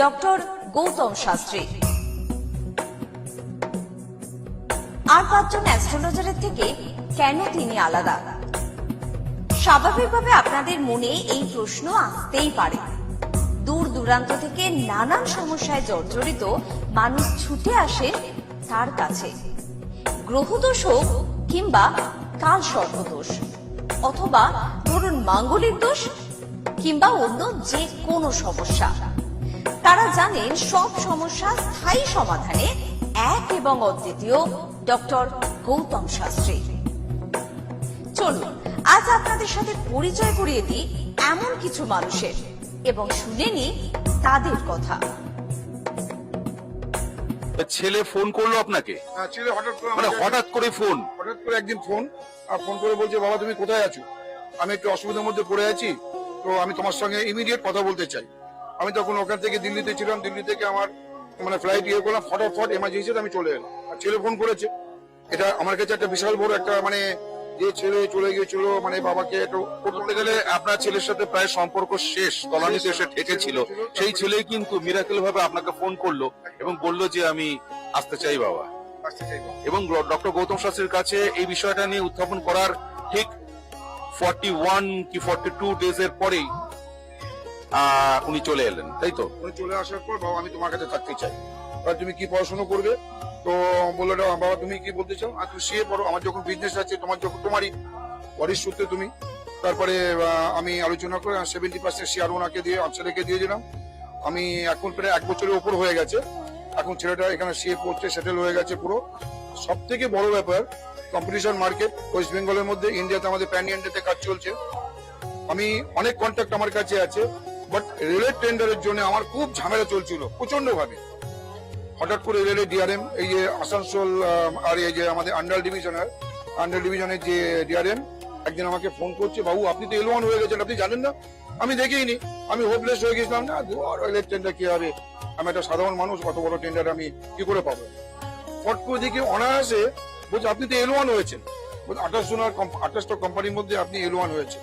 Doctor Goutam Shastri. আর 5 জন অ্যাস্ট্রোলজারের থেকে কেন তিনি আলাদা? স্বাভাবিকভাবে আপনাদের মনে এই প্রশ্ন আসতেই পারে। দূর দূরান্ত থেকে নানান সমস্যায় জর্জরিত মানুষ ছুটে আসে তার কাছে। গ্রহদোষ হোক কিংবা কাল সর্পদোষ, অথবা ধরুন মাঙ্গলিক দোষ কিংবা অন্য যে কোনো সমস্যা, তারা জানেন সব সমস্যা স্থায়ী সমাধানে এক এবং অদ্বিতীয় ডক্টর গৌতম শাস্ত্রী। চলুন আজ আপনাদের সাথে পরিচয় করিয়ে দিই এমন কিছু মানুষের এবং শুনে নিই তাদের কথা। ছেলে ফোন করলো আপনাকে? ছেলে হঠাৎ করে একদিন ফোন করে বলছে, বাবা তুমি কোথায় আছো? আমি একটু অসুবিধার মধ্যে পড়ে আছি, তো আমি তোমার সঙ্গে ইমিডিয়েট কথা বলতে চাই। আমি তখন ওখান থেকে দিল্লিতে ছিলাম, দিল্লি থেকে আমার ফ্লাইট করলাম, ফটাফট এমার্জেন্সিতে আমি চলে এলাম। আর ছেলে ফোন করেছে, এটা আমার কাছে একটা বিশাল বড় একটা যে ছেলে চলে গিয়েছিল বাবাকে একটু বলতে গেলে আপনার ছেলের সাথে প্রায় সম্পর্ক শেষ, তলানিতে এসে ঠেকেছিল। সেই ছেলেই কিন্তু মিরাকেল ভাবে আপনাকে ফোন করলো এবং বলল যে আমি আসতে চাই বাবা। এবং ডক্টর গৌতম শাস্ত্রীর কাছে এই বিষয়টা নিয়ে উত্থাপন করার ঠিক 41 কি 42 ডেজ এর পরেই উনি চলে এলেন, তাই তো? উনি চলে আসার পর, বাবা আমি তোমার কাছে থাকতে চাই, তুমি কি পড়াশোনা করবে? তো বললো, বাবা তুমি কি বলতে চাও? আর তুমি সিএ পড়ো, আমার যখন বিজনেস আছে, তোমারই ওয়ারিশ সূত্রে তুমি। তারপরে আমি আলোচনা করে 70% শেয়ার ওনাকে দিয়ে ছেলেকে দিয়ে দিলাম। আমি এখন প্রায় 1 বছরের উপর হয়ে গেছে, এখন ছেলেটা এখানে সিএ পড়ছে, সেটেল হয়ে গেছে পুরো। সব থেকে বড় ব্যাপার, কম্পিটিশন মার্কেট ওয়েস্ট বেঙ্গলের মধ্যে, ইন্ডিয়াতে আমাদের প্যান ইন্ডিয়াতে কাজ চলছে। আমি অনেক কন্ট্যাক্ট আমার কাছে আছে, বাট রেলের টেন্ডারের জন্য আমার খুব ঝামেলা চলছিল প্রচন্ড ভাবে। হঠাৎ করে রেলের ডিআরএম, এই যে আসানসোল আর এই যে আমাদের আন্ডার ডিভিশনের যে ডিআরএম, একদিন আমাকে ফোন করছে, বাবু আপনি তো L1 হয়ে গেছেন, আপনি জানেন না? আমি দেখিনি, আমি হোপলেস হয়ে গেছিলাম। না রেলের টেন্ডার কি হবে, আমি একটা সাধারণ মানুষ, কত বড় টেন্ডার আমি কি করে পাবো? ফট করে দেখি অনায়াসে বলছে, আপনি তো L1 হয়েছেন। 28টা কোম্পানির মধ্যে আপনি L1 হয়েছে।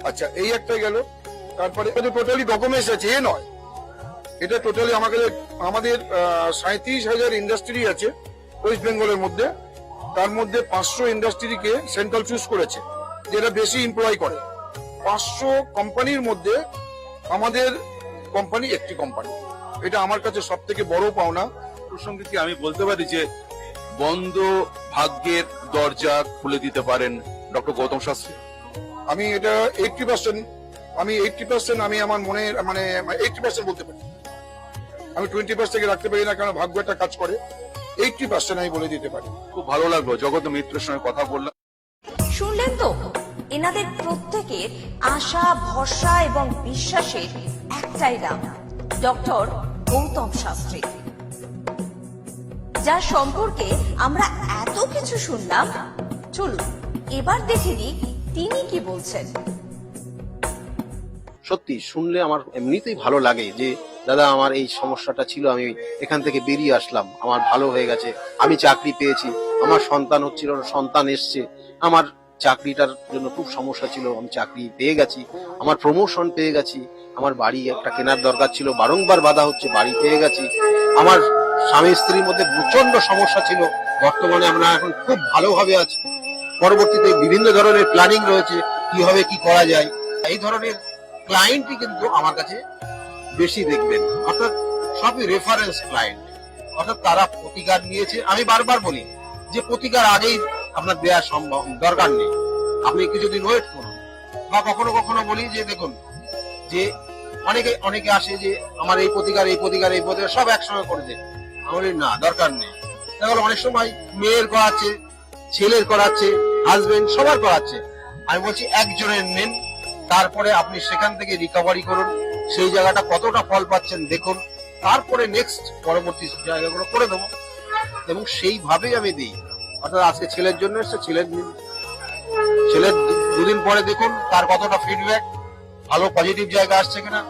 আচ্ছা, এই একটা গেল। তারপরে টোটালি ডকুমেন্টস আছে, এ নয়, এটা টোটালি আমাদের 37,000 ইন্ডাস্ট্রি আছে ওয়েস্ট বেঙ্গলের মধ্যে। তার মধ্যে 500 ইন্ডাস্ট্রিকে সেন্ট্রাল চুজ করেছে, যেটা বেশি এমপ্লয় করে। 500 কোম্পানির মধ্যে আমাদের কোম্পানি একটি কোম্পানি, এটা আমার কাছে সব থেকে বড় পাওনা। প্রসঙ্গে কি আমি বলতে পারি যে বন্ধ ভাগ্যের দরজা খুলে দিতে পারেন ডক্টর গৌতম শাস্ত্রী? আমি এটা 80% আমি আমার মনে 80% বলতে পারি। আমি 20% থেকে রাখতে পারি না, কারণ ভাগ্য একটা কাজ করে। 80% আমি বলে দিতে পারি। খুব ভালো লাগলো জগত মিত্রের সঙ্গে কথা বললাম। শুনলেন তো, এনাদের প্রত্যেকের আশা, ভরসা এবং বিশ্বাসের একটাই নাম, ডক্টর গৌতম শাস্ত্রী, যার সম্পর্কে আমরা এত কিছু শুনলাম। চলুন এবার দেখে নিই তিনি কি বলছেন। সত্যি শুনলে আমার এমনিতেই ভালো লাগে যে দাদা আমার এই সমস্যাটা ছিল, আমি এখান থেকে বেরিয়ে আসলাম, আমার ভালো হয়ে গেছে, আমি চাকরি পেয়েছি, আমার সন্তান হচ্ছিল, সন্তান এসছে, আমার চাকরিটার জন্য খুব সমস্যা ছিল, আমি চাকরি পেয়ে গেছি, আমার প্রমোশন পেয়ে গেছি, আমার বাড়ি একটা কেনার দরকার ছিল, বারংবার বাধা হচ্ছে, বাড়ি পেয়ে গেছি, আমার স্বামী স্ত্রীর মধ্যে প্রচন্ড সমস্যা ছিল, বর্তমানে আমরা এখন খুব ভালোভাবে আছি, পরবর্তীতে বিভিন্ন ধরনের প্ল্যানিং রয়েছে, কিভাবে কি করা যায়। এই ধরনের ক্লায়েন্টই কিন্তু আমার কাছে বেশি দেখবেন, অর্থাৎ সবই রেফারেন্স ক্লায়েন্ট, অর্থাৎ তারা প্রতিকার নিয়েছে। আমি বারবার বলি যে প্রতিকার আগেই আপনার দেওয়া সম্ভব দরকার নেই, আপনি কিছুদিন ওয়েট করুন। বা কখনো কখনো বলি যে দেখুন, যে অনেকে আসে যে আমার এই প্রতিকার সব একসঙ্গে করে দেন, আমি না, দরকার নেই। তাহলে অনেক সময় মেয়ের করাচ্ছে, ছেলের করাচ্ছে, হাজবেন্ড সবার করাচ্ছে, আমি বলছি একজনের নেন, তারপরে আপনি সেখান থেকে রিকভারি করুন, সেই জায়গাটা কতটা ফল পাচ্ছেন দেখুন, তারপরে নেক্সট পরবর্তী জায়গাগুলো করে দেবো। এবং সেইভাবেই আমি দিই, অর্থাৎ আজকে ছেলের জন্য এসছে, ছেলের 2 দিন পরে দেখুন তার কতটা ফিডব্যাক, ভালো পজিটিভ জায়গা আসছে কিনা,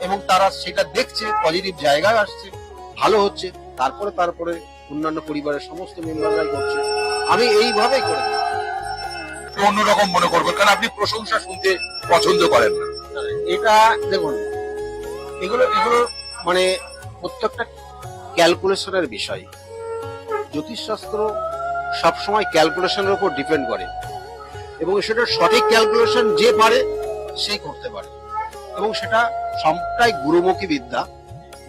এবং তারা সেটা দেখছে পজিটিভ জায়গায় আসছে, ভালো হচ্ছে, তারপরে অন্যান্য পরিবারের সমস্ত মেম্বাররাই করছে। আমি এইভাবেই করে দিই। অন্যরকম মনে করবেন, কারণ আপনি প্রশংসা শুনতে পছন্দ করেন না। এটা দেখুন, এগুলো মানে প্রত্যেকটা ক্যালকুলেশনের বিষয়। জ্যোতিষশাস্ত্র সবসময় ক্যালকুলেশনের উপর ডিপেন্ড করে এবং সেটা সঠিক ক্যালকুলেশন যে পারে সেই করতে পারে এবং সেটা সবটাই গুরুমুখী বিদ্যা।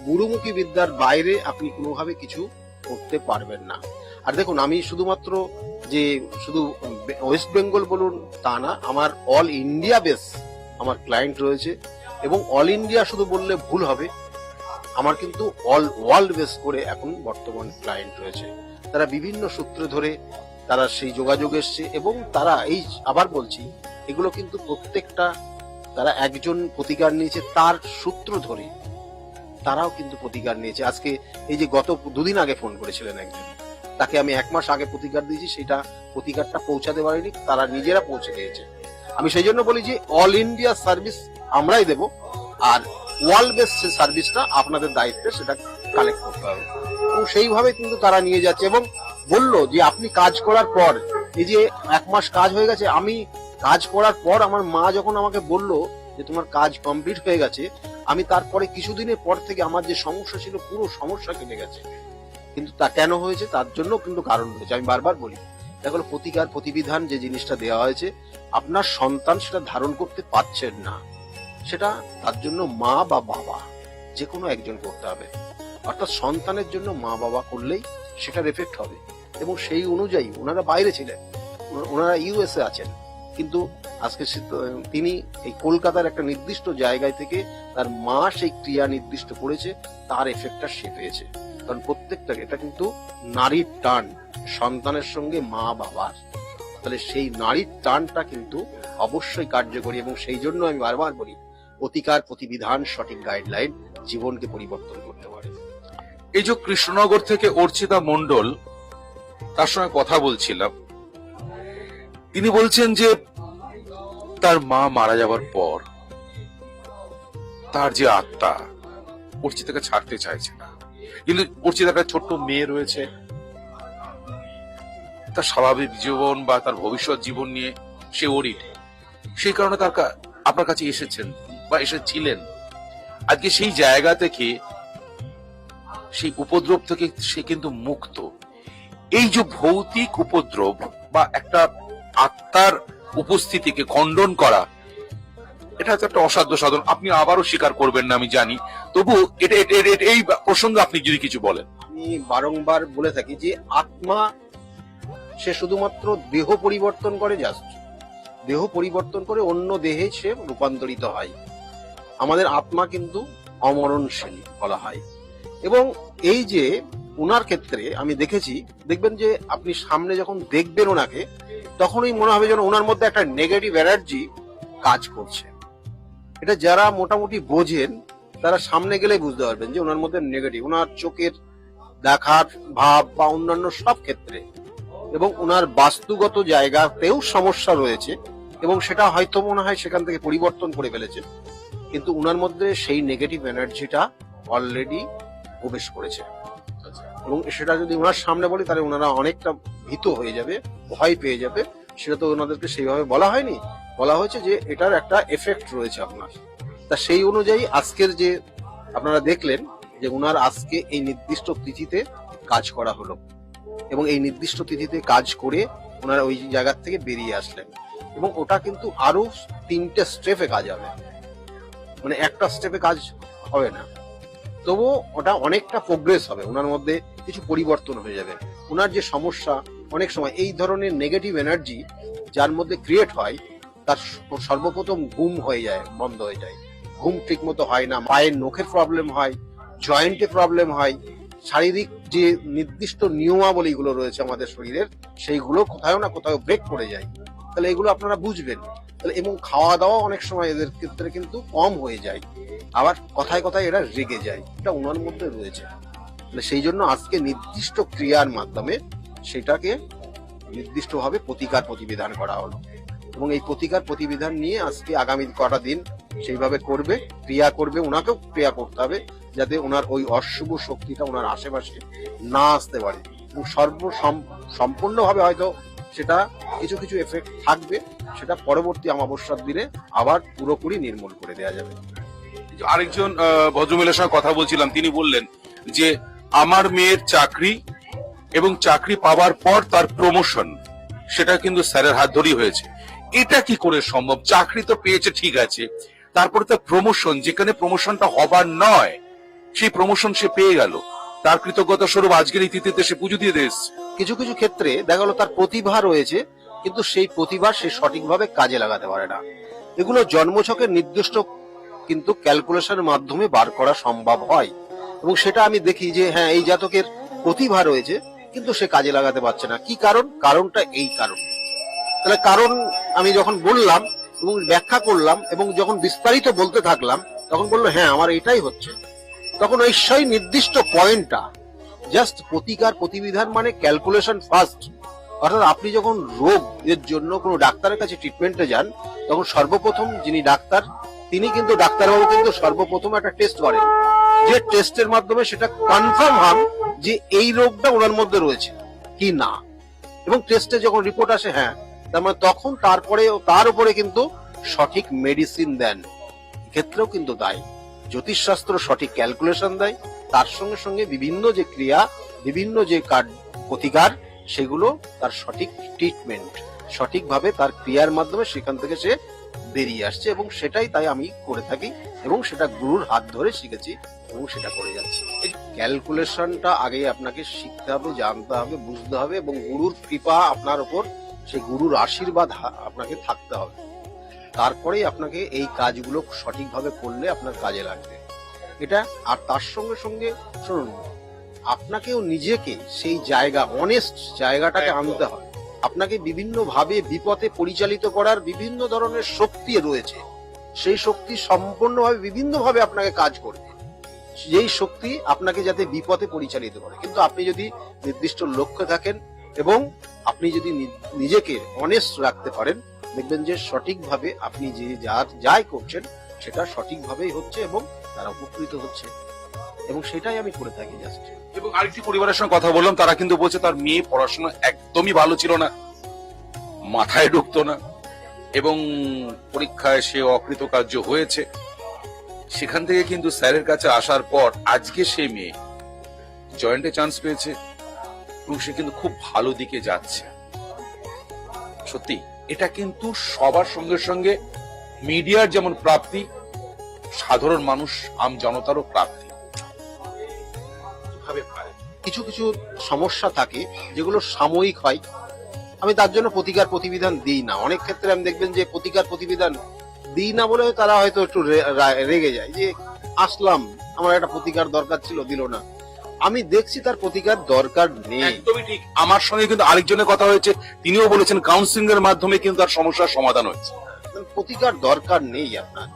গুরুমুখী বিদ্যার বাইরে আপনি কোনোভাবে কিছু করতে পারবেন না। আর দেখুন, আমি শুধুমাত্র যে শুধু ওয়েস্ট বেঙ্গল বলুন তা না, আমার অল ইন্ডিয়া বেস আমার ক্লায়েন্ট রয়েছে এবং অল ইন্ডিয়া শুধু বললে ভুল হবে, আমার কিন্তু অল ওয়ার্ল্ড বেস করে এখন বর্তমান ক্লায়েন্ট রয়েছে। তারা বিভিন্ন সূত্র ধরে তারা সেই যোগাযোগ এসছে এবং তারা এই আবার বলছি, এগুলো কিন্তু প্রত্যেকটা তারা একজন প্রতিকার নিয়েছে তার সূত্র ধরে, তারাও কিন্তু প্রতিকার নিয়েছে। আজকে এই যে গত দুদিন আগে ফোন করেছিলেন একজন, তাকে আমি 1 মাস আগে প্রতিকার দিয়েছি, সেটা প্রতিকারটা পৌঁছাতে পারিনি, তারা নিজেরা পৌঁছে দিয়েছে। আমি সেই জন্য বলি যে অল ইন্ডিয়া সার্ভিস আমরাই দেব, আর ওয়ার্ল্ড বেস সার্ভিসটা আপনাদের দায়িত্বে সেটা কালেক্ট করতে হবে। এবং সেইভাবে কিন্তু তারা নিয়ে যাচ্ছে এবং বললো যে আপনি কাজ করার পর, এই যে 1 মাস কাজ হয়ে গেছে, আমি কাজ করার পর আমার মা যখন আমাকে বললো যে তোমার কাজ কমপ্লিট হয়ে গেছে, আমি তারপরে কিছুদিনের পর থেকে আমার যে সমস্যা ছিল পুরো সমস্যা কেটে গেছে। কিন্তু তা কেন হয়েছে তার জন্য কিন্তু কারণ রয়েছে। আমি বারবার বলি, দেখো প্রতিকার প্রতিবিধান যে জিনিসটা দেওয়া হয়েছে, আপনার সন্তান সেটা ধারণ করতে পারছেন না, সেটা তার জন্য মা বা বাবা যে কোনো একজন করতে হবে। অর্থাৎ সন্তানের জন্য মা বাবা করলেই সেটার এফেক্ট হবে। এবং সেই অনুযায়ী ওনারা বাইরে ছিলেন, ওনারা ইউএসএ আছেন, কিন্তু আজকে তিনি এই কলকাতার একটা নির্দিষ্ট জায়গায় থেকে তার মা সেই ক্রিয়া নির্দিষ্ট করেছে, তার এফেক্টটা সে পেয়েছে। কারণ প্রত্যেকটা এটা কিন্তু নারীর টান সন্তানের সঙ্গে মা বাবার, তাহলে সেই নারীর টানটা কিন্তু অবশ্যই কার্যকরী। এবং সেই জন্য আমি বারবার বলি, প্রতিকার প্রতিবিধান সঠিক গাইডলাইন জীবনকে পরিবর্তন করতে পারে। এই যে কৃষ্ণনগর থেকে অর্চিতা মণ্ডল, তার সঙ্গে কথা বলছিলাম, তিনি বলছেন যে তার মা মারা যাবার পর তার যে আত্মা অর্চিতাকে ছাড়তে চাইছে না, কিন্তু অর্চিতার একটা ছোট্ট মেয়ে রয়েছে, তার স্বাভাবিক জীবন বা তার ভবিষ্যৎ জীবন নিয়ে সে ওরিড, সেই কারণে তার আপনার কাছে এসেছেন বা এসেছিলেন। আজকে সেই জায়গা থেকে, সেই উপদ্রব থেকে সে কিন্তু মুক্ত। এই যে ভৌতিক উপদ্রব বা একটা আত্মার উপস্থিতিকে খণ্ডন করা, এটা হচ্ছে একটা অসাধ্য সাধন। আপনি আবারও স্বীকার করবেন না আমি জানি, তবু এটা এই প্রসঙ্গে আপনি যদি কিছু বলেন। আমি বারংবার বলে থাকি যে আত্মা সে শুধুমাত্র দেহ পরিবর্তন করে, জাস্ট দেহ পরিবর্তন করে অন্য দেহে সে রূপান্তরিত হয়। আমাদের আত্মা কিন্তু অমরণশীল বলা হয়। এবং এই যে ওনার ক্ষেত্রে আমি দেখেছি, দেখবেন যে আপনি সামনে যখন দেখবেন ওনাকে, তখনই মনে হবে যেন ওনার মধ্যে একটা নেগেটিভ এনার্জি কাজ করছে। এটা যারা মোটামুটি বোঝেন তারা সামনে গেলেই বুঝতে পারবেন যে ওনার মধ্যে নেগেটিভ, ওনার চোখের দেখার ভাব বা অন্যান্য সব ক্ষেত্রে, এবং ওনার বাস্তুগত জায়গাতেও সমস্যা রয়েছে এবং সেটা হয়তো মনে হয় সেখান থেকে পরিবর্তন করে ফেলেছে, কিন্তু ওনার মধ্যে সেই নেগেটিভ এনার্জিটা অলরেডি প্রবেশ করেছে। এবং সেটা যদি ওনার সামনে বলি তাহলে ওনারা অনেকটা ভীত হয়ে যাবে, ভয় পেয়ে যাবে। সেটা তো ওনাদেরকে সেইভাবে বলা হয়নি, বলা হয়েছে যে এটার একটা এফেক্ট রয়েছে আপনার। তা সেই অনুযায়ী আজকের যে আপনারা দেখলেন যে ওনার আজকে এই নির্দিষ্ট তিথিতে কাজ করা হলো এবং এই নির্দিষ্ট তিথিতে কাজ করে ওনারা ওই জায়গার থেকে বেরিয়ে আসলেন। এবং ওটা কিন্তু আরো 3টে স্টেপে কাজ হবে, মানে একটা স্টেপে কাজ হবে না, তবু ওটা অনেকটা প্রোগ্রেস হবে, ওনার মধ্যে কিছু পরিবর্তন হয়ে যাবে। ওনার যে সমস্যা, অনেক সময় এই ধরনের নেগেটিভ এনার্জি যার মধ্যে ক্রিয়েট হয়, তার সর্বপ্রথম ঘুম হয়ে যায়, বন্ধ হয়ে যায়, ঘুম ঠিক মতো হয় না, পায়ের নখের প্রবলেম হয়, জয়েন্টে প্রবলেম হয়, শারীরিক যে নির্দিষ্ট নিয়মাবলীগুলো রয়েছে আমাদের শরীরের, সেইগুলো কোথাও না কোথাও ব্রেক করে যায়। তাহলে এগুলো আপনারা বুঝবেন। তাহলে এবং খাওয়া দাওয়া অনেক সময় এদের ক্ষেত্রে কিন্তু কম হয়ে যায়, আবার কথায় কথায় এরা রেগে যায়, এটা ওনার মধ্যে রয়েছে। তাহলে সেই জন্য আজকে নির্দিষ্ট ক্রিয়ার মাধ্যমে সেটাকে নির্দিষ্টভাবে প্রতিকার প্রতিবিধান করা হলো। এবং এই প্রতিকার প্রতিবিধান নিয়ে আজকে আগামী কটা দিন সেইভাবে করবে, ক্রিয়া করবে, ওনাকেও ক্রিয়া করতে হবে যাতে ওনার ওই অশুভ শক্তিটা ওনার আশেপাশে না আসতে পারে। এবং সম্পূর্ণভাবে হয়তো সেটা কিছু কিছু এফেক্ট থাকবে, সেটা পরবর্তী অমাবস্যার দিনে আবার পুরোপুরি নির্মূল করে দেওয়া যাবে। আরেকজন ভদ্রমহিলার সঙ্গে কথা বলছিলাম, তিনি বললেন যে আমার মেয়ের চাকরি এবং চাকরি পাওয়ার পর তার প্রমোশন সেটা কিন্তু স্যারের হাত ধরেই হয়েছে। এটা কি করে সম্ভব? চাকরি তো পেয়েছে ঠিক আছে, তারপরে তার প্রমোশন, যেখানে প্রমোশনটা হবার নয় সেই প্রমোশন সে পেয়ে গেল, তার কৃতজ্ঞতা স্বরূপ আজকের এই তিথিতে সে পুজো দিয়ে দিয়েছে। কিছু কিছু ক্ষেত্রে দেখা গেল তার প্রতিভা রয়েছে, কিন্তু সেই প্রতিভা সে সঠিকভাবে কাজে লাগাতে পারে না। এগুলো জন্মছকের নির্দিষ্ট কিন্তু ক্যালকুলেশনের মাধ্যমে বার করা সম্ভব হয়, এবং সেটা আমি দেখি যে হ্যাঁ এই জাতকের প্রতিভা রয়েছে কিন্তু সে কাজে লাগাতে পারছে না। কি কারণ? কারণটা এই কারণ। তাহলে কারণ আমি যখন বললাম এবং ব্যাখ্যা করলাম এবং যখন বিস্তারিত বলতে থাকলাম, তখন বললো হ্যাঁ আমার এটাই হচ্ছে। তখন ওই সেই নির্দিষ্ট পয়েন্টটা জাস্ট প্রতিকার প্রতিবিধান মানে ক্যালকুলেশন ফার্স্ট। অর্থাৎ আপনি যখন রোগ এর জন্য কোনো ডাক্তারের কাছে ট্রিটমেন্টে যান, তখন সর্বপ্রথম যিনি ডাক্তার তিনি কিন্তু ডাক্তারবাবু কিন্তু সর্বপ্রথম একটা টেস্ট করেন, যে টেস্টের মাধ্যমে সেটা কনফার্ম হন যে এই রোগটা ওনার মধ্যে রয়েছে কি না, এবং টেস্টে যখন রিপোর্ট আসে হ্যাঁ, তার মানে তখন তারপরে তার উপরে কিন্তু সঠিক মেডিসিন দেন। ক্ষেত্রেও কিন্তু তাই জ্যোতিষশাস্ত্র সঠিক ক্যালকুলেশন দেয়, তার সঙ্গে সঙ্গে বিভিন্ন যে ক্রিয়া, বিভিন্ন যে প্রতিকার, সেগুলো তার সঠিক ট্রিটমেন্ট, সঠিকভাবে তার ক্রিয়ার মাধ্যমে সেখান থেকে সে বেরিয়ে আসছে, এবং সেটাই তাই আমি করে থাকি এবং সেটা গুরুর হাত ধরে শিখেছি এবং সেটা করে যাচ্ছি। এই ক্যালকুলেশনটা আগে আপনাকে শিখতে হবে, জানতে হবে, বুঝতে হবে, এবং গুরুর কৃপা আপনার উপর, সেই গুরুর আশীর্বাদ আপনাকে থাকতে হবে। তারপরেই আপনাকে এই কাজগুলো সঠিকভাবে করলে আপনার কাজে লাগবে এটা। আর তার সঙ্গে সঙ্গে শুনুন, আপনাকেও নিজেকে সেই জায়গা, অনেস্ট জায়গাটাকে আনতে হয়। আপনাকে বিভিন্ন ভাবে বিপথে পরিচালিত করার বিভিন্ন ধরনের শক্তি রয়েছে, সেই শক্তি সম্পূর্ণভাবে বিভিন্ন ভাবে আপনাকে কাজ করবে, যেই শক্তি আপনাকে যাতে বিপথে পরিচালিত করে। কিন্তু আপনি যদি নির্দিষ্ট লক্ষ্যে থাকেন এবং আপনি যদি নিজেকে অনেস্ট রাখতে পারেন, দেখবেন যে সঠিকভাবে আপনি যে যাই করছেন সেটা সঠিকভাবেই হচ্ছে এবং তারা উপকৃত হচ্ছে, এবং সেটাই আমি করে থাকি জাস্ট। এবং আরেকটি পরিবারের সঙ্গে কথা বললাম, তারা কিন্তু বলছে তার মেয়ে পড়াশোনা একদমই ভালো ছিল না, মাথায় ঢুকতো না, এবং পরীক্ষায় সে অকৃতকার্য হয়েছে। সেখান থেকে কিন্তু স্যারের কাছে আসার পর আজকে সে মেয়ে জয়েন্টে চান্স পেয়েছে এবং সে কিন্তু খুব ভালো দিকে যাচ্ছে। সত্যি এটা কিন্তু সবার সঙ্গে সঙ্গে মিডিয়ার যেমন প্রাপ্তি, সাধারণ মানুষ আম জনতারও প্রাপ্তি। কিছু কিছু সমস্যা থাকে যেগুলো সাময়িক হয়, আমি তার জন্য প্রতিকার প্রতিবিধান দিই না। অনেক ক্ষেত্রে আমি দেখবেন যে প্রতিকার প্রতিবিধান দিই না বলে তারা হয়তো একটু রেগে যায় যে আসলাম, আমার একটা প্রতিকার দরকার ছিল, দিল না। আমি দেখছি তার প্রতিকার দরকার নেই। একদমই ঠিক। আমার সঙ্গে কিন্তু আরেকজনের কথা হয়েছে, তিনিও বলেছেন কাউন্সিলিং এর মাধ্যমে কিন্তু তার সমস্যার সমাধান হয়েছে। প্রতিকার দরকার নেই আপনার।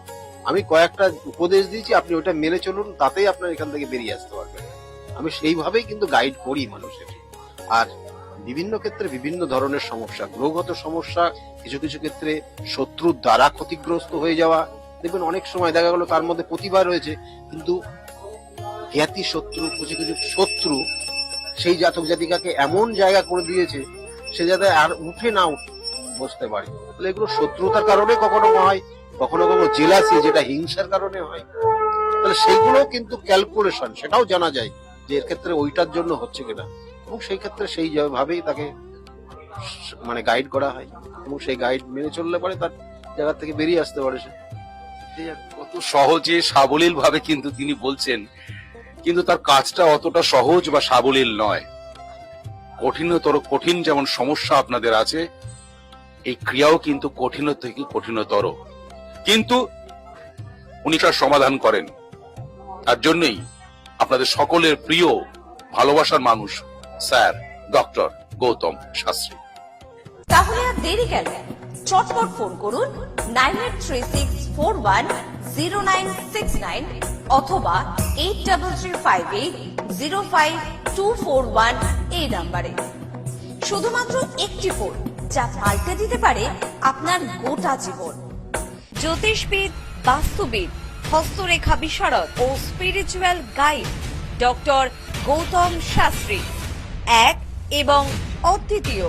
আমি কয়েকটা উপদেশ দিয়েছি, আপনি ওটা মেনে চলুন, তাতেই আপনার এখান থেকে বেরিয়ে আসতে পারবেন। আমি সেইভাবেই কিন্তু গাইড করি মানুষের। আর বিভিন্ন ক্ষেত্রে বিভিন্ন ধরনের সমস্যা, গ্রহগত সমস্যা, কিছু কিছু ক্ষেত্রে শত্রুর দ্বারা ক্ষতিগ্রস্ত হয়ে যাওয়া, দেখবেন অনেক সময় দেখা গেল তার মধ্যে প্রতিভা রয়েছে কিন্তু জ্ঞাতি শত্রু, কিছু কিছু শত্রু সেই জাতক জাতিকাকে এমন জায়গা করে দিয়েছে সে যাতে আর উঠে না বসতে পারে। তাহলে এগুলো শত্রুতার কারণে কখনো হয়, কখনো কখনো জেলাসি, যেটা হিংসার কারণে হয়। তাহলে সেইগুলো কিন্তু ক্যালকুলেশন, সেটাও জানা যায় যে এর ক্ষেত্রে ওইটার জন্য হচ্ছে কিনা, এবং সেই ক্ষেত্রে সেই ভাবেই তাকে মানে গাইড করা হয়, এবং সেই গাইড মেনে চললে পরে তার জায়গা থেকে বেরিয়ে আসতে পারে সে। কত সহজে সাবলীল ভাবে কিন্তু তিনি বলছেন, কিন্তু তার কাজটা অতটা সহজ বা সাবলীল নয়। কঠিন যেমন সমস্যা আপনাদের আছে, এই ক্রিয়াও কিন্তু কঠিন থেকে কঠিনতর, কিন্তু উনি তার সমাধান করেন। তার জন্যই আপনাদের সকলের প্রিয় ভালোবাসার মানুষ স্যার ডক্টর গৌতম শাস্ত্রী। তাহলে আর দেরি কেন? চটপট ফোন করুন 9836410969 অথবা 8335805241 এই নাম্বারে। শুধুমাত্র একটি ফোন, যা পাল্টে দিতে পারে আপনার গোটা জীবন। জ্যোতিষবিদ, বাস্তুবিদ, হস্তরেখা বিশারদ ও spiritual guide doctor Goutam Shastri, এক এবং অদ্বিতীয়।